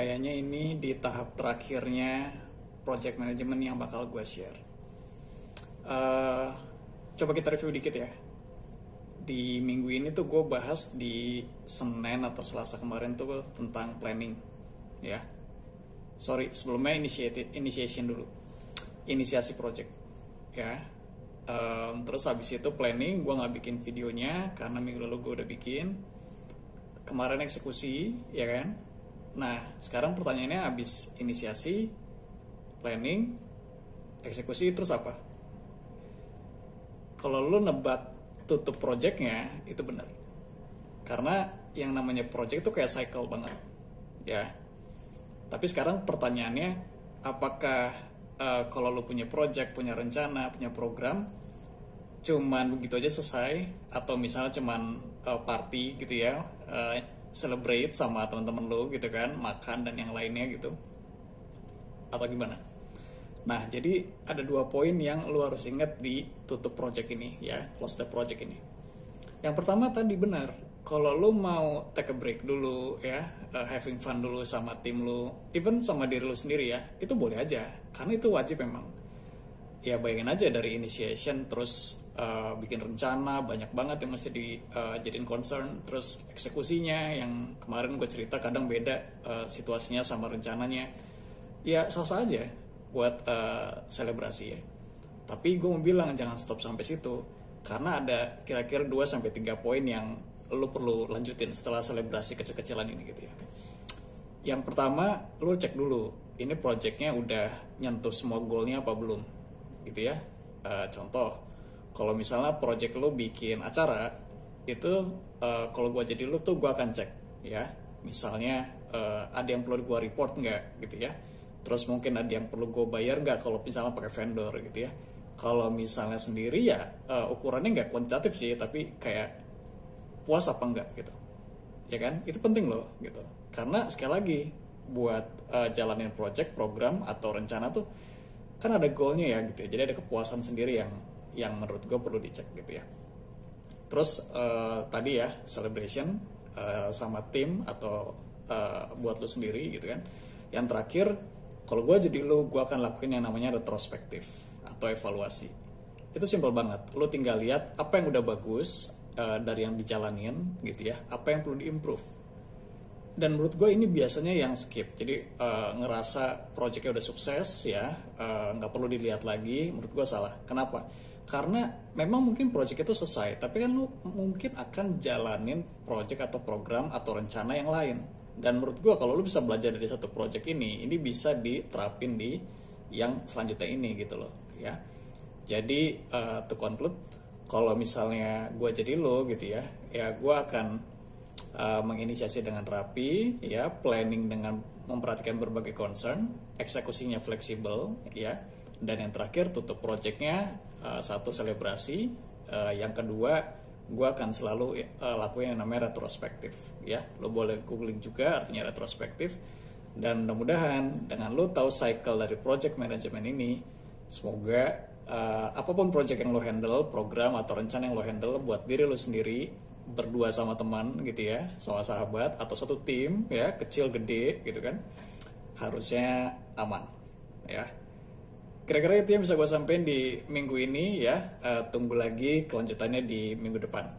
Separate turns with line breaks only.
kayaknya ini di tahap terakhirnya project management yang bakal gue share. Coba kita review dikit ya. Di minggu ini tuh gue bahas di Senin atau Selasa kemarin tuh tentang planning, ya. Sorry, sebelumnya initiation dulu, inisiasi project, ya. Terus habis itu planning, gue nggak bikin videonya karena minggu lalu gue udah bikin. Kemarin eksekusi, ya kan. Nah, sekarang pertanyaannya habis inisiasi, planning, eksekusi, terus apa? Kalau lu nebak tutup projectnya, itu benar. Karena yang namanya project itu kayak cycle banget, ya. Tapi sekarang pertanyaannya, apakah kalau lu punya project, punya rencana, punya program, cuman begitu aja selesai, atau misalnya cuman party gitu ya, celebrate sama teman-teman lu gitu kan, makan dan yang lainnya gitu, atau gimana? Nah, jadi ada 2 poin yang lu harus ingat di tutup project ini ya, close the project ini. Yang pertama tadi benar, kalau lu mau take a break dulu ya, having fun dulu sama tim lu, even sama diri lu sendiri ya, itu boleh aja, karena itu wajib memang. Ya bayangin aja dari initiation, terus bikin rencana, banyak banget yang mesti dijadiin concern, terus eksekusinya yang kemarin gue cerita kadang beda situasinya sama rencananya. Ya sah-sah aja buat selebrasi ya. Tapi gue mau bilang jangan stop sampai situ, karena ada kira-kira 2-3 poin yang lo perlu lanjutin setelah selebrasi kecil-kecilan ini gitu ya. Yang pertama, lo cek dulu ini projectnya udah nyentuh semua goalnya apa belum gitu ya. Contoh, kalau misalnya project lo bikin acara itu, kalau gue jadi lo tuh gue akan cek ya, misalnya ada yang perlu gue report nggak gitu ya. Terus mungkin ada yang perlu gue bayar nggak kalau misalnya pakai vendor gitu ya. Kalau misalnya sendiri ya ukurannya nggak kuantitatif sih, tapi kayak puas apa enggak gitu, ya kan? Itu penting loh gitu. Karena sekali lagi buat jalanin project, program atau rencana tuh kan ada goalnya ya gitu ya. Jadi ada kepuasan sendiri yang menurut gue perlu dicek gitu ya. Terus tadi ya celebration sama tim atau buat lo sendiri gitu kan. Yang terakhir, kalau gue jadi lo, gue akan lakuin yang namanya retrospektif atau evaluasi. Itu simpel banget. Lo tinggal lihat apa yang udah bagus dari yang dijalanin gitu ya, apa yang perlu diimprove. Dan menurut gue ini biasanya yang skip. Jadi ngerasa projectnya udah sukses ya, nggak perlu dilihat lagi. Menurut gue salah. Kenapa? Karena memang mungkin project itu selesai, tapi kan lo mungkin akan jalanin project atau program atau rencana yang lain. Dan menurut gue kalau lu bisa belajar dari satu project ini bisa diterapin di yang selanjutnya ini gitu loh ya. Jadi to conclude, kalau misalnya gue jadi lo gitu ya, ya gue akan menginisiasi dengan rapi ya, planning dengan memperhatikan berbagai concern, eksekusinya fleksibel ya, dan yang terakhir tutup projectnya satu selebrasi, yang kedua gue akan selalu lakuin yang namanya retrospektif ya. Lo boleh googling juga artinya retrospektif. Dan mudah-mudahan dengan lo tahu cycle dari project management ini, semoga apapun project yang lo handle, program atau rencana yang lo handle buat diri lo sendiri, berdua sama teman gitu ya, sama sahabat atau satu tim ya, kecil gede gitu kan, harusnya aman ya. Kira-kira itu yang bisa gue sampaikan di minggu ini ya. Tunggu lagi kelanjutannya di minggu depan.